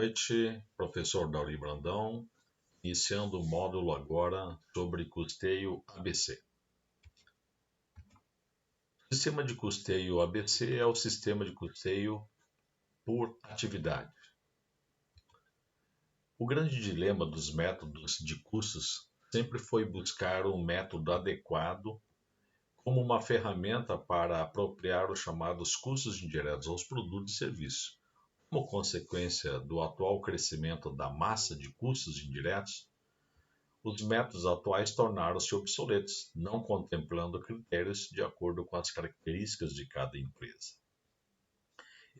noite, professor Dauri Brandão, iniciando o módulo agora sobre custeio ABC. O sistema de custeio ABC é o sistema de custeio por atividade. O grande dilema dos métodos de custos sempre foi buscar um método adequado como uma ferramenta para apropriar os chamados custos indiretos aos produtos e serviços. Como consequência do atual crescimento da massa de custos indiretos, os métodos atuais tornaram-se obsoletos, não contemplando critérios de acordo com as características de cada empresa.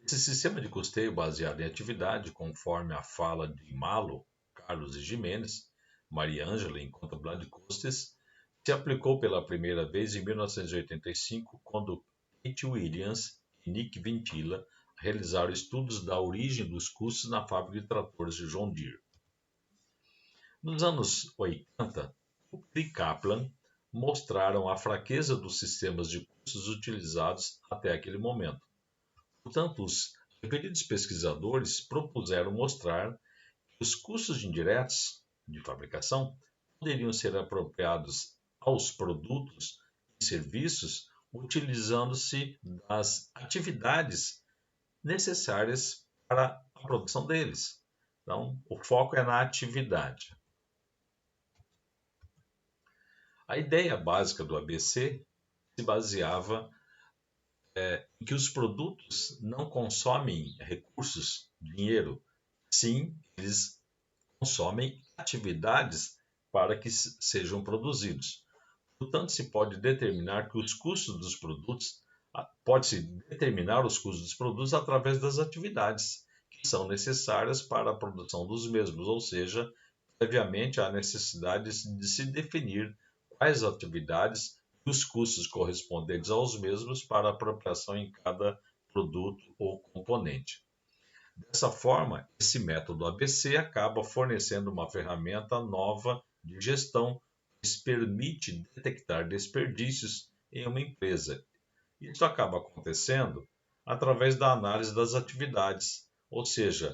Esse sistema de custeio baseado em atividade, conforme a fala de Malo, Carlos e Gimenez, Maria Ângela em Contabilidade de Custos, se aplicou pela primeira vez em 1985, quando Kate Williams e Nick Ventila realizaram estudos da origem dos custos na fábrica de tratores de John Deere. Nos anos 80, Cooper e Kaplan mostraram a fraqueza dos sistemas de custos utilizados até aquele momento. Portanto, os referidos pesquisadores propuseram mostrar que os custos indiretos de fabricação poderiam ser apropriados aos produtos e serviços utilizando-se das atividades necessárias para a produção deles. Então, o foco é na atividade. A ideia básica do ABC se baseava em que os produtos não consomem recursos, dinheiro, sim, eles consomem atividades para que sejam produzidos. Portanto, se pode determinar que os custos dos produtos, pode-se determinar os custos dos produtos através das atividades que são necessárias para a produção dos mesmos, ou seja, previamente há necessidade de se definir quais atividades e os custos correspondentes aos mesmos para apropriação em cada produto ou componente. Dessa forma, esse método ABC acaba fornecendo uma ferramenta nova de gestão que permite detectar desperdícios em uma empresa. Isso acaba acontecendo através da análise das atividades, ou seja,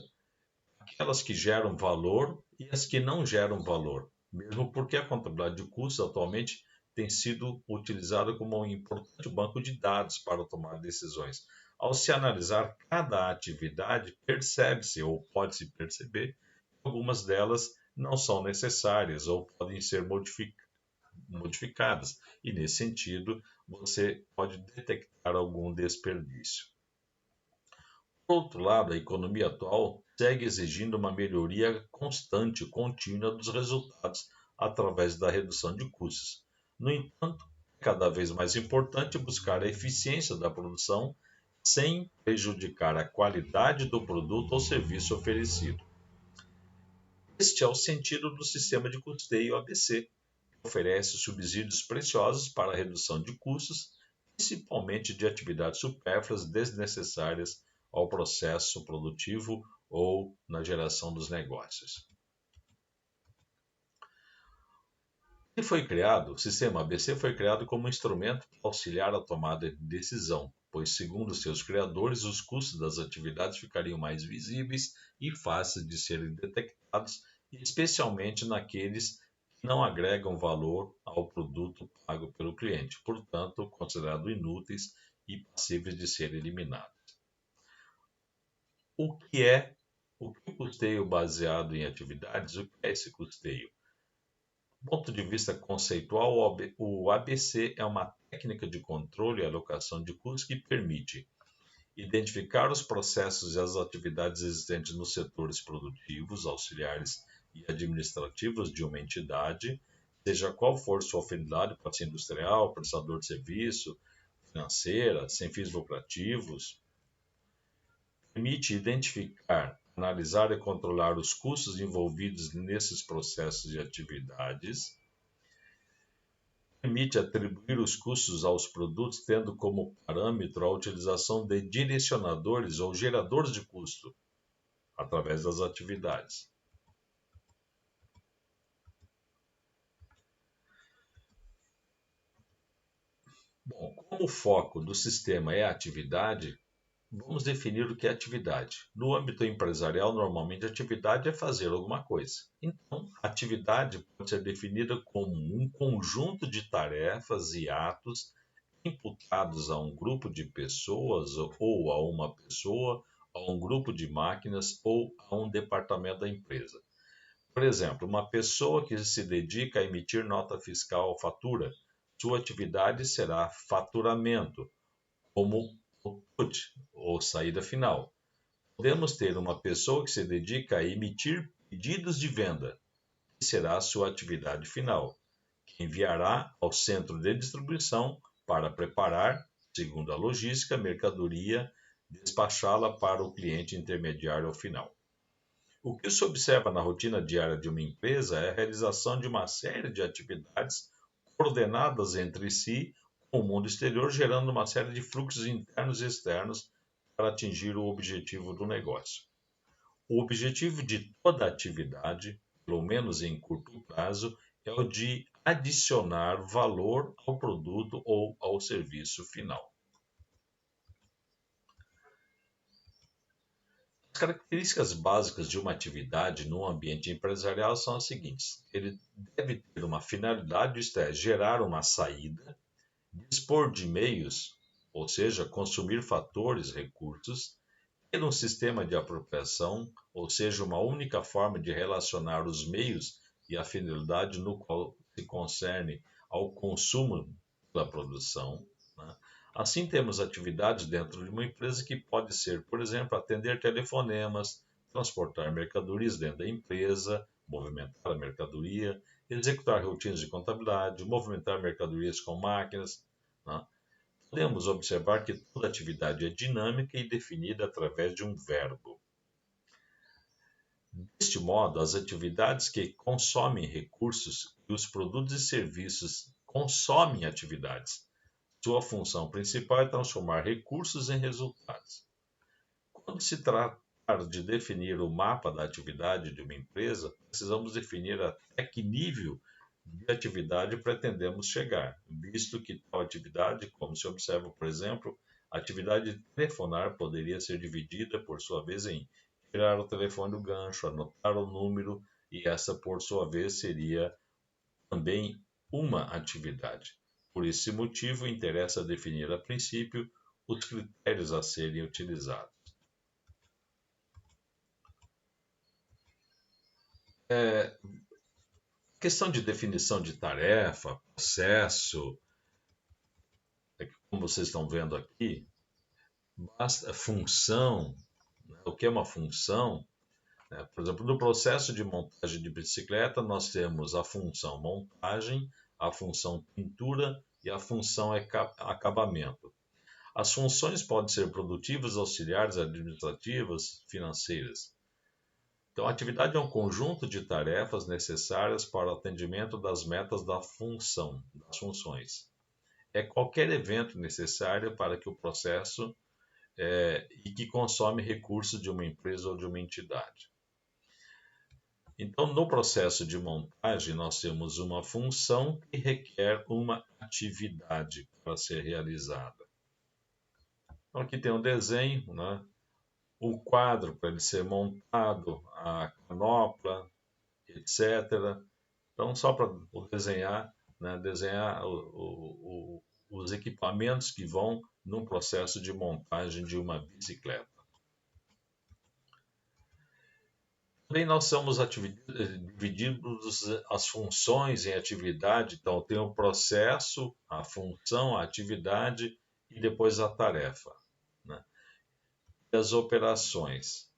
aquelas que geram valor e as que não geram valor, mesmo porque a contabilidade de custos atualmente tem sido utilizada como um importante banco de dados para tomar decisões. Ao se analisar cada atividade, percebe-se ou pode-se perceber que algumas delas não são necessárias ou podem ser modificadas, e nesse sentido você pode detectar algum desperdício. Por outro lado, a economia atual segue exigindo uma melhoria constante e contínua dos resultados através da redução de custos. No entanto, é cada vez mais importante buscar a eficiência da produção sem prejudicar a qualidade do produto ou serviço oferecido. Este é o sentido do sistema de custeio ABC, que oferece subsídios preciosos para a redução de custos, principalmente de atividades supérfluas desnecessárias ao processo produtivo ou na geração dos negócios. O sistema ABC foi criado como instrumento para auxiliar a tomada de decisão, pois, segundo seus criadores, os custos das atividades ficariam mais visíveis e fáceis de serem detectados, especialmente naqueles que não agregam valor ao produto pago pelo cliente, portanto, considerados inúteis e passíveis de ser eliminados. O que é o custeio baseado em atividades? O que é esse custeio? Do ponto de vista conceitual, o ABC é uma técnica de controle e alocação de custos que permite identificar os processos e as atividades existentes nos setores produtivos, auxiliares e administrativos de uma entidade, seja qual for sua finalidade, pode ser industrial, prestador de serviço, financeira, sem fins lucrativos. Permite identificar, analisar e controlar os custos envolvidos nesses processos e atividades. Permite atribuir os custos aos produtos, tendo como parâmetro a utilização de direcionadores ou geradores de custo, através das atividades. Bom, como o foco do sistema é a atividade, Vamos definir o que é atividade. No âmbito empresarial, normalmente atividade é fazer alguma coisa. Então, atividade pode ser definida como um conjunto de tarefas e atos imputados a um grupo de pessoas ou a uma pessoa, a um grupo de máquinas ou a um departamento da empresa. Por exemplo, uma pessoa que se dedica a emitir nota fiscal ou fatura, sua atividade será faturamento, como output, ou saída final. Podemos ter uma pessoa que se dedica a emitir pedidos de venda, que será a sua atividade final, que enviará ao centro de distribuição para preparar, segundo a logística, a mercadoria, despachá-la para o cliente intermediário ao final. O que se observa na rotina diária de uma empresa é a realização de uma série de atividades coordenadas entre si com o mundo exterior, gerando uma série de fluxos internos e externos para atingir o objetivo do negócio. O objetivo de toda atividade, pelo menos em curto prazo, é o de adicionar valor ao produto ou ao serviço final. As características básicas de uma atividade no ambiente empresarial são as seguintes: ele deve ter uma finalidade, isto é, gerar uma saída, dispor de meios, ou seja, consumir fatores, recursos, ter um sistema de apropriação, ou seja, uma única forma de relacionar os meios e a finalidade no qual se concerne ao consumo pela produção, né? Assim, temos atividades dentro de uma empresa que pode ser, por exemplo, atender telefonemas, transportar mercadorias dentro da empresa, movimentar a mercadoria, executar rotinas de contabilidade, movimentar mercadorias com máquinas, né? Podemos observar que toda atividade é dinâmica e definida através de um verbo. Deste modo, as atividades que consomem recursos e os produtos e serviços consomem atividades. Sua função principal é transformar recursos em resultados. Quando se tratar de definir o mapa da atividade de uma empresa, precisamos definir até que nível de atividade pretendemos chegar, visto que tal atividade, como se observa, por exemplo, a atividade de telefonar poderia ser dividida, por sua vez, em tirar o telefone do gancho, anotar o número, e essa, por sua vez, seria também uma atividade. Por esse motivo, interessa definir a princípio os critérios a serem utilizados. Questão de definição de tarefa, processo, como vocês estão vendo aqui, basta função, né? O que é uma função? Por exemplo, no processo de montagem de bicicleta, nós temos a função montagem, a função pintura e a função acabamento. As funções podem ser produtivas, auxiliares, administrativas, financeiras. Então, a atividade é um conjunto de tarefas necessárias para o atendimento das metas da função, das funções. É qualquer evento necessário para que o processo e que consome recursos de uma empresa ou de uma entidade. Então, no processo de montagem, nós temos uma função que requer uma atividade para ser realizada. Então, aqui tem um desenho, né? O quadro para ele ser montado, a canopla, etc. Então, só para desenhar, né? Desenhar os equipamentos que vão no processo de montagem de uma bicicleta. Também nós somos divididos as funções em atividade, então tem o processo, a função, a atividade e depois a tarefa, né? E as operações.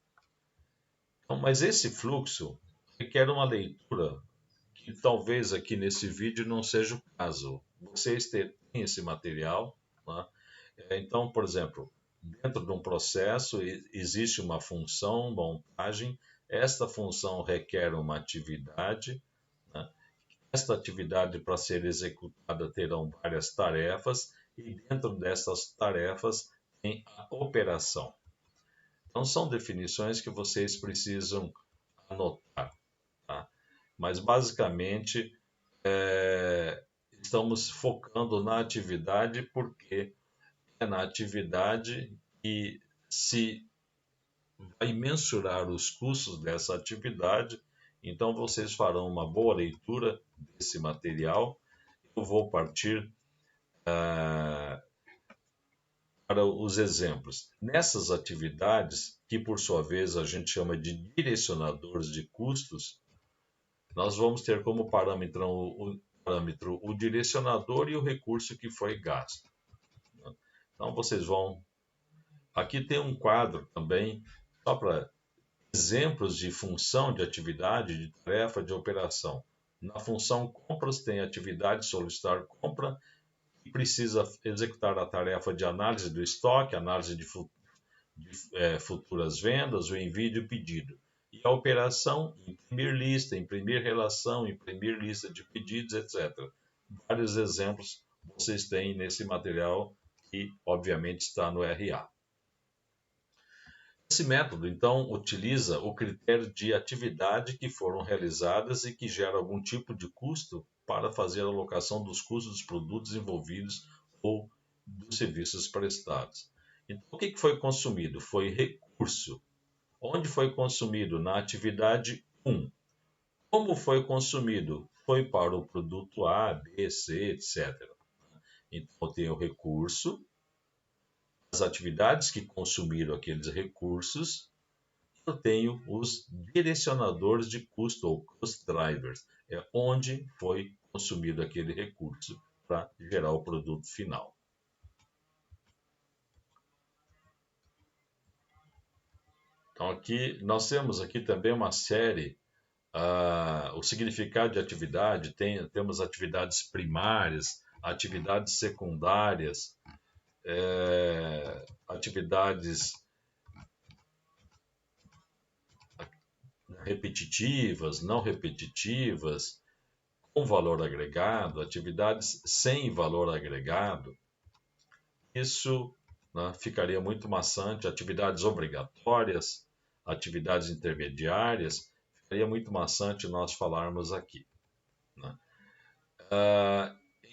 Então, mas esse fluxo requer uma leitura que talvez aqui nesse vídeo não seja o caso. Vocês têm esse material, né? Então, por exemplo, dentro de um processo existe uma função, montagem. Esta função requer uma atividade, né? Esta atividade, para ser executada, terão várias tarefas, e dentro dessas tarefas tem a operação. Então, são definições que vocês precisam anotar, tá? Mas, basicamente, estamos focando na atividade porque é na atividade que se vai mensurar os custos dessa atividade. Então, vocês farão uma boa leitura desse material. Eu vou partir para os exemplos. Nessas atividades, que por sua vez a gente chama de direcionadores de custos, nós vamos ter como parâmetro o direcionador e o recurso que foi gasto. Então, vocês vão. Aqui tem um quadro também, só para exemplos de função, de atividade, de tarefa, de operação. Na função compras, tem atividade solicitar compra, que precisa executar a tarefa de análise do estoque, análise de futuras vendas, o envio de pedido. E a operação, imprimir lista, imprimir relação, imprimir lista de pedidos, etc. Vários exemplos vocês têm nesse material que, obviamente, está no RA. Esse método, então, utiliza o critério de atividade que foram realizadas e que gera algum tipo de custo para fazer a alocação dos custos dos produtos envolvidos ou dos serviços prestados. Então, o que foi consumido? Foi recurso. Onde foi consumido? Na atividade 1. Como foi consumido? Foi para o produto A, B, C, etc. Então, tem o recurso, as atividades que consumiram aqueles recursos. Eu tenho os direcionadores de custo, ou cost drivers, é onde foi consumido aquele recurso para gerar o produto final. Então, aqui nós temos aqui também uma série, o significado de atividade, temos atividades primárias, atividades secundárias, atividades repetitivas, não repetitivas, com valor agregado, atividades sem valor agregado. Isso, né, ficaria muito maçante. Atividades obrigatórias, atividades intermediárias, ficaria muito maçante nós falarmos aqui, né?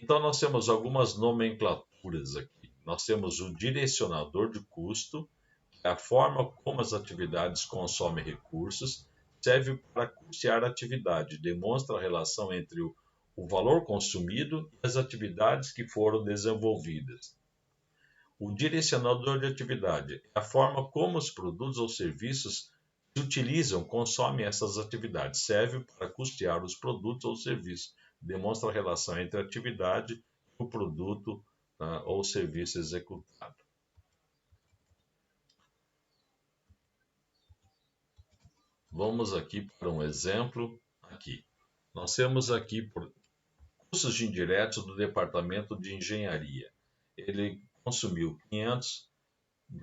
Então, nós temos algumas nomenclaturas aqui. Nós temos o direcionador de custo, que é a forma como as atividades consomem recursos, serve para custear a atividade, demonstra a relação entre o valor consumido e as atividades que foram desenvolvidas. O direcionador de atividade é a forma como os produtos ou serviços se utilizam, consomem essas atividades, serve para custear os produtos ou serviços, demonstra a relação entre a atividade e o produto, né, ou serviço executado. Vamos aqui para um exemplo. Aqui. Nós temos aqui custos de indiretos do departamento de engenharia. Ele consumiu 500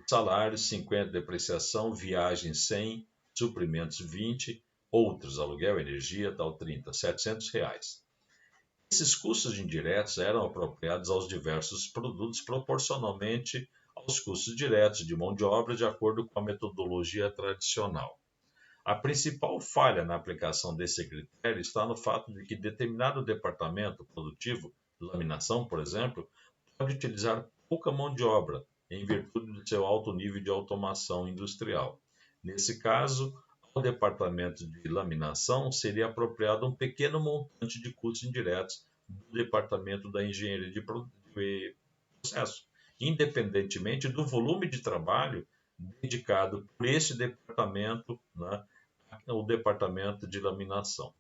salários, 50 depreciação, viagem 100, suprimentos 20, outros, aluguel, energia, tal 30, R$700. Esses custos indiretos eram apropriados aos diversos produtos proporcionalmente aos custos diretos de mão de obra de acordo com a metodologia tradicional. A principal falha na aplicação desse critério está no fato de que determinado departamento produtivo, laminação, por exemplo, pode utilizar pouca mão de obra, em virtude do seu alto nível de automação industrial. Nesse caso, ao departamento de laminação seria apropriado um pequeno montante de custos indiretos do departamento da engenharia de processo, independentemente do volume de trabalho dedicado por esse departamento, né, o departamento de laminação.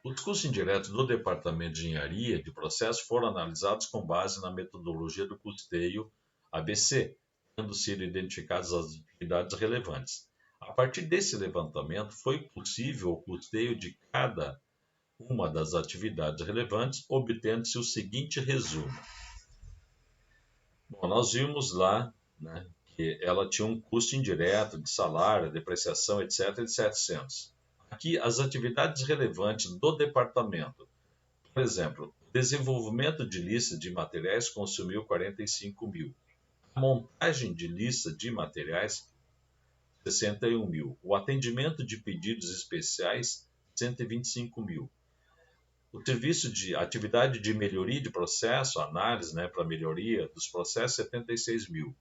Os custos indiretos do departamento de engenharia de processo foram analisados com base na metodologia do custeio ABC, tendo sido identificadas as atividades relevantes. A partir desse levantamento, foi possível o custeio de cada uma das atividades relevantes, obtendo-se o seguinte resumo. Bom, nós vimos lá, né, que ela tinha um custo indireto de salário, depreciação, etc., de 700. Aqui, as atividades relevantes do departamento. Por exemplo, o desenvolvimento de lista de materiais consumiu 45 mil. A montagem de lista de materiais, 61 mil. O atendimento de pedidos especiais, 125 mil. O serviço de atividade de melhoria de processo, análise, né, para melhoria dos processos, 76 mil.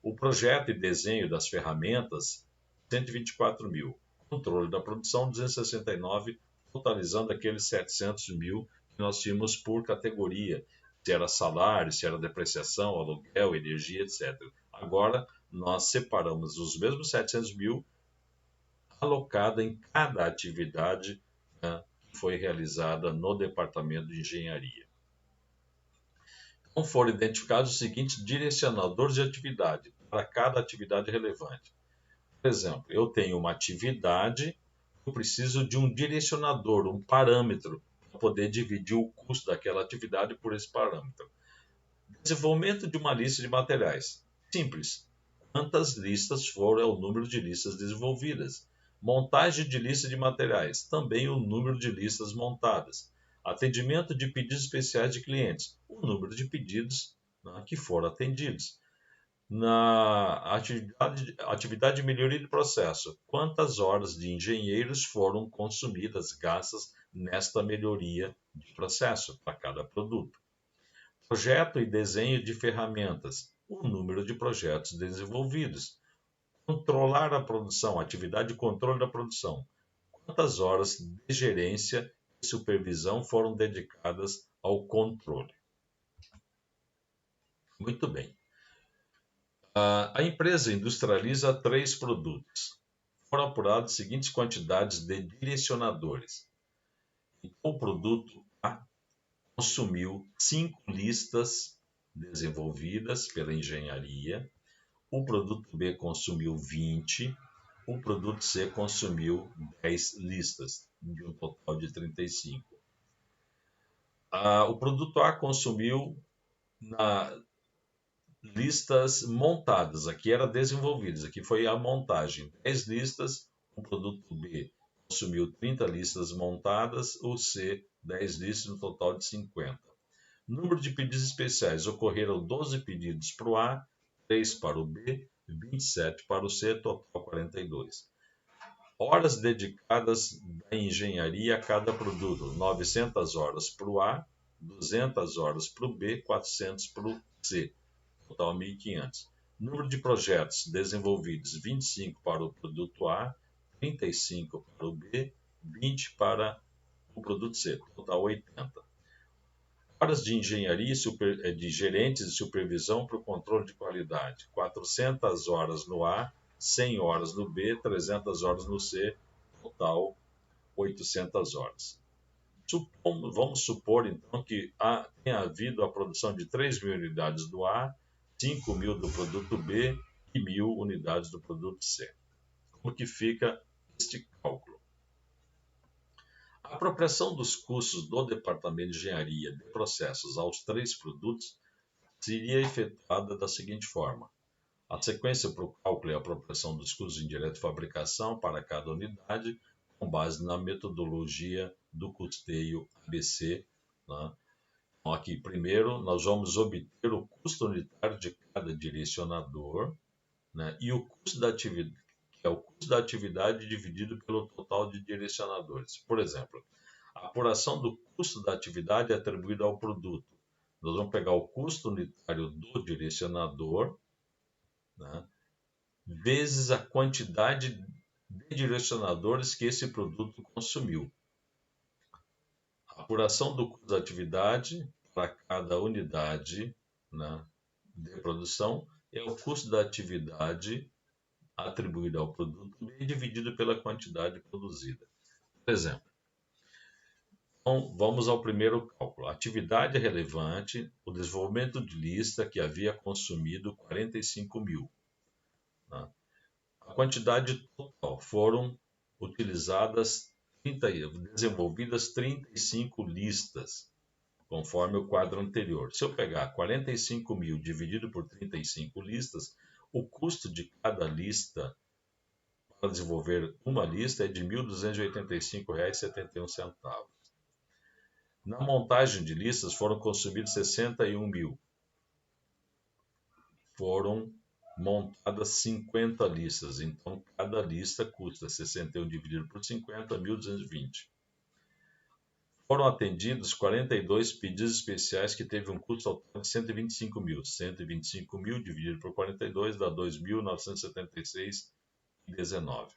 O projeto e desenho das ferramentas, 124 mil. Controle da produção, 269, totalizando aqueles 700 mil que nós tínhamos por categoria, se era salário, se era depreciação, aluguel, energia, etc. Agora, nós separamos os mesmos 700 mil alocada em cada atividade, né, que foi realizada no departamento de engenharia. Então, foram identificados os seguintes direcionadores de atividade para cada atividade relevante. Por exemplo, eu tenho uma atividade, eu preciso de um direcionador, um parâmetro, para poder dividir o custo daquela atividade por esse parâmetro. Desenvolvimento de uma lista de materiais. Simples. Quantas listas foram é o número de listas desenvolvidas. Montagem de lista de materiais. Também o número de listas montadas. Atendimento de pedidos especiais de clientes. O número de pedidos, né, que foram atendidos. Na atividade de melhoria de processo, quantas horas de engenheiros foram consumidas, gastas nesta melhoria de processo para cada produto. Projeto e desenho de ferramentas, o número de projetos desenvolvidos. Controlar a produção, atividade de controle da produção. Quantas horas de gerência e supervisão foram dedicadas ao controle? Muito bem. A empresa industrializa 3 produtos. Foram apuradas as seguintes quantidades de direcionadores. Então, o produto A consumiu 5 listas desenvolvidas pela engenharia, o produto B consumiu 20, o produto C consumiu 10 listas, de um total de 35. O produto A consumiu listas montadas, aqui era desenvolvidas, aqui foi a montagem, 10 listas, o produto B consumiu 30 listas montadas, o C 10 listas, no total de 50. Número de pedidos especiais, ocorreram 12 pedidos para o A, 3 para o B, 27 para o C, total 42. Horas dedicadas da engenharia a cada produto, 900 horas para o A, 200 horas para o B, 400 para o C, total 1.500. Número de projetos desenvolvidos, 25 para o produto A, 35 para o B, 20 para o produto C, total 80. Horas de engenharia de gerentes de supervisão para o controle de qualidade, 400 horas no A, 100 horas no B, 300 horas no C, total 800 horas. Vamos supor, então, que tenha havido a produção de 3.000 unidades do A, 5.000 do produto B e 1.000 unidades do produto C. Como que fica este cálculo? A apropriação dos custos do Departamento de Engenharia de Processos aos 3 produtos seria efetuada da seguinte forma. A sequência para o cálculo e a apropriação dos custos indiretos de fabricação para cada unidade, com base na metodologia do custeio ABC. Né? Então, aqui, primeiro, nós vamos obter o custo unitário de cada direcionador, né? E o custo da atividade, que é o custo da atividade dividido pelo total de direcionadores. Por exemplo, a apuração do custo da atividade é atribuída ao produto. Nós vamos pegar o custo unitário do direcionador, né, vezes a quantidade de direcionadores que esse produto consumiu. A apuração do custo da atividade para cada unidade, né, de produção é o custo da atividade atribuído ao produto B dividido pela quantidade produzida. Por exemplo, então, vamos ao primeiro cálculo. Atividade relevante, o desenvolvimento de lista que havia consumido 45.000. Né? A quantidade total foram desenvolvidas 35 listas, conforme o quadro anterior. Se eu pegar 45.000 dividido por 35 listas, o custo de cada lista para desenvolver uma lista é de R$ 1.285,71. Na montagem de listas foram consumidos 61.000. Foram montadas 50 listas, então cada lista custa 61 dividido por 50, 1.220. Foram atendidos 42 pedidos especiais que teve um custo total de 125 mil. 125 mil dividido por 42 dá 2.976,19.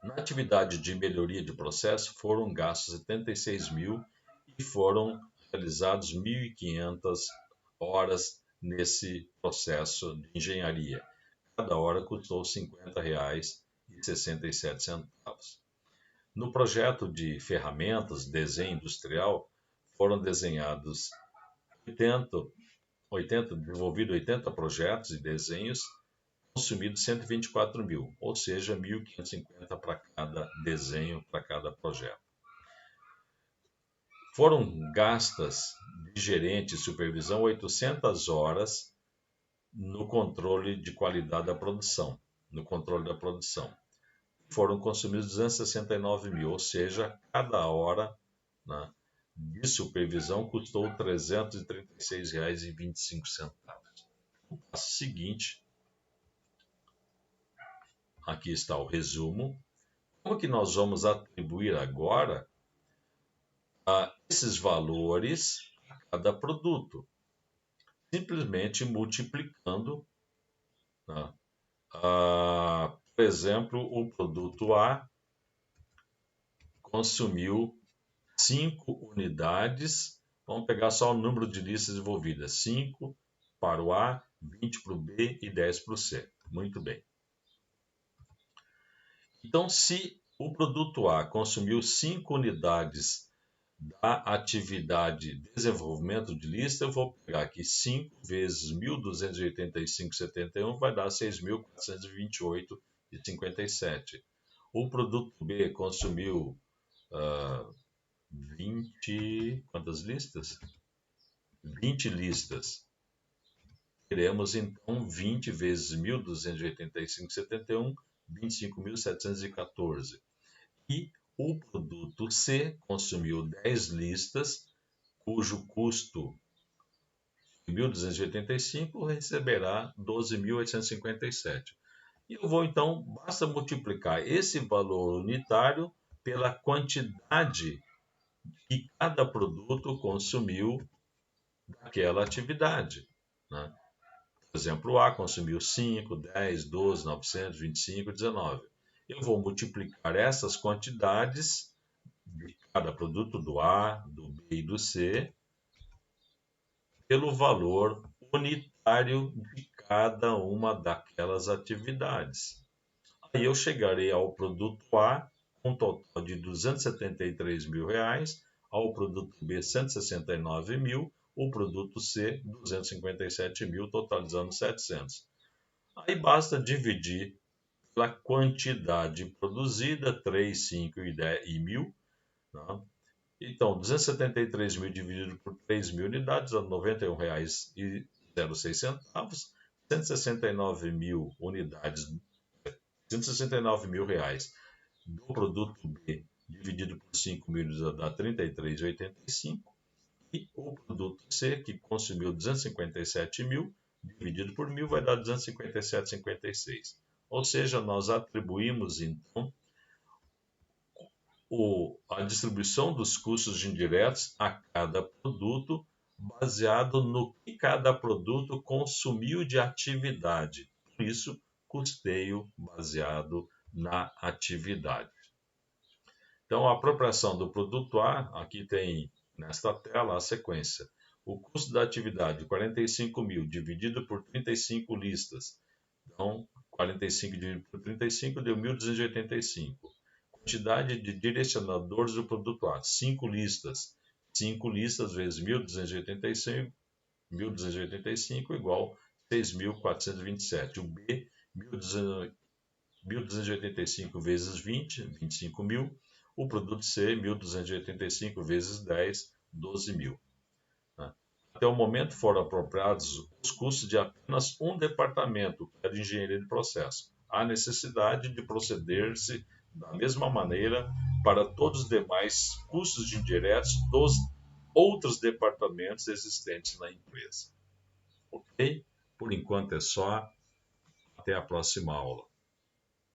Na atividade de melhoria de processo, foram gastos 76 mil e foram realizados 1.500 horas nesse processo de engenharia. Cada hora custou R$ 50,67. No projeto de ferramentas, desenho industrial, foram desenhados desenvolvidos 80 projetos e desenhos, consumidos 124 mil, ou seja, 1.550 para cada desenho, para cada projeto. Foram gastas de gerente e supervisão 800 horas no controle de qualidade da produção, Foram consumidos 269 mil, ou seja, cada hora, né, de supervisão custou R$ 336,25. O passo seguinte, aqui está o resumo. Como que nós vamos atribuir agora esses valores a cada produto? Simplesmente multiplicando, né? Por exemplo, o produto A consumiu 5 unidades, vamos pegar só o número de listas envolvidas, 5 para o A, 20 para o B e 10 para o C. Muito bem. Então, se o produto A consumiu 5 unidades da atividade desenvolvimento de lista, eu vou pegar aqui 5 vezes 1.285,71 vai dar 6.428,57. O produto B consumiu 20... quantas listas? 20 listas. Teremos, então, 20 vezes 1.285,71, 25.714. E o produto C consumiu 10 listas, cujo custo de 1.285 receberá 12.857. E eu vou, então, basta multiplicar esse valor unitário pela quantidade que cada produto consumiu daquela atividade, né? Por exemplo, o A consumiu 5, 10, 12, 900, 25, 19. Eu vou multiplicar essas quantidades de cada produto do A, do B e do C pelo valor unitário de cada uma daquelas atividades. Aí eu chegarei ao produto A com um total de R$ 273 mil, ao produto B 169 mil, o produto C 257 mil, totalizando 700. Aí basta dividir pela quantidade produzida, 3, 5 e 10 e 1.000. Né? Então, 273 mil dividido por 3 mil unidades, dá R$ 91,06. 169 mil unidades, 169 mil reais do produto B dividido por 5 mil dá R$ 33,85. E o produto C, que consumiu 257 mil, dividido por 1.000 vai dar 257,56. Ou seja, nós atribuímos, então, a distribuição dos custos indiretos a cada produto, baseado no que cada produto consumiu de atividade. Por isso, custeio baseado na atividade. Então, a apropriação do produto A, aqui tem nesta tela a sequência. O custo da atividade, 45 mil, dividido por 35 listas. Então, 45 dividido por 35 deu 1.285. Quantidade de direcionadores do produto A, 5 listas. 5 listas vezes 1.285 igual 6.427. O B, 1.285 vezes 20, 25 mil. O produto C, 1.285 vezes 10, 12 mil. Até o momento foram apropriados os custos de apenas um departamento, que é de engenharia de processo. Há necessidade de proceder-se da mesma maneira para todos os demais custos indiretos dos outros departamentos existentes na empresa. Ok? Por enquanto é só. Até a próxima aula.